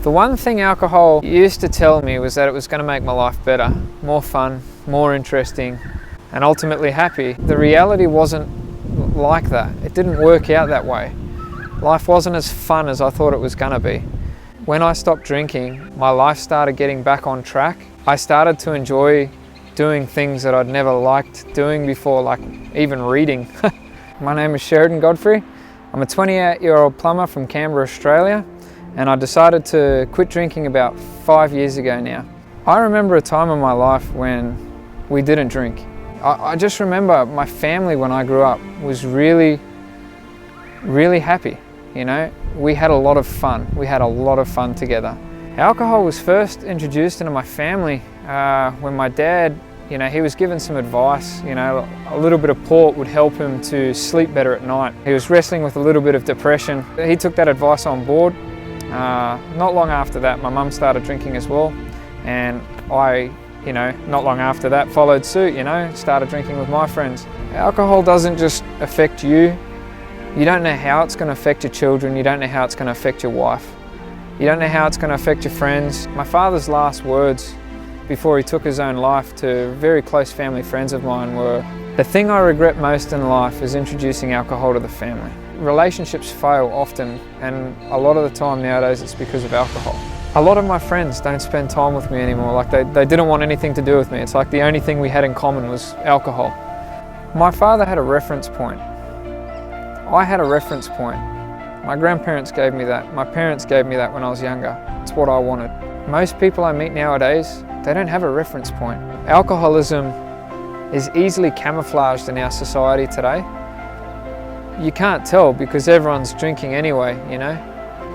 The one thing alcohol used to tell me was that it was going to make my life better, more fun, more interesting, and ultimately happy. The reality wasn't like that. It didn't work out that way. Life wasn't as fun as I thought it was going to be. When I stopped drinking, my life started getting back on track. I started to enjoy doing things that I'd never liked doing before, like even reading. My name is Sheridan Godfrey. I'm a 28-year-old plumber from Canberra, Australia, and I decided to quit drinking about 5 years ago now. I remember a time in my life when we didn't drink. I just remember my family when I grew up was really happy. You know, we had a lot of fun. We had a lot of fun together. Alcohol was first introduced into my family when my dad, you know, he was given some advice. You know, a little bit of port would help him to sleep better at night. He was wrestling with a little bit of depression. He took that advice on board. Not long after that, my mum started drinking as well, and I, you know, not long after that followed suit, you know, started drinking with my friends. Alcohol doesn't just affect you. You don't know how it's going to affect your children. You don't know how it's going to affect your wife. You don't know how it's going to affect your friends. My father's last words before he took his own life to very close family friends of mine were, "The thing I regret most in life is introducing alcohol to the family." Relationships fail often, and a lot of the time nowadays it's because of alcohol. A lot of my friends don't spend time with me anymore. Like they didn't want anything to do with me. It's like the only thing we had in common was alcohol. My father had a reference point. I had a reference point. My grandparents gave me that. My parents gave me that when I was younger. It's what I wanted. Most people I meet nowadays, they don't have a reference point. Alcoholism is easily camouflaged in our society today. You can't tell because everyone's drinking anyway, you know.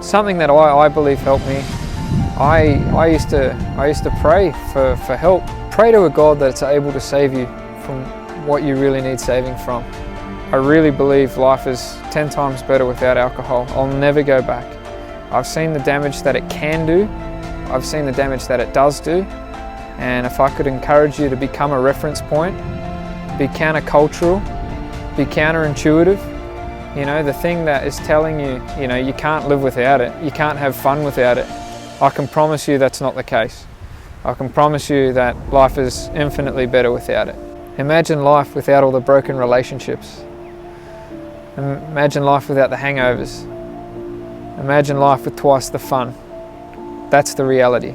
Something that I believe helped me. I used to pray for help. Pray to a God that's able to save you from what you really need saving from. I really believe life is 10 times better without alcohol. I'll never go back. I've seen the damage that it can do. I've seen the damage that it does do. And if I could encourage you to become a reference point, be countercultural, be counterintuitive, you know, the thing that is telling you, you know, you can't live without it, you can't have fun without it, I can promise you that's not the case. I can promise you that life is infinitely better without it. Imagine life without all the broken relationships. Imagine life without the hangovers. Imagine life with twice the fun. That's the reality.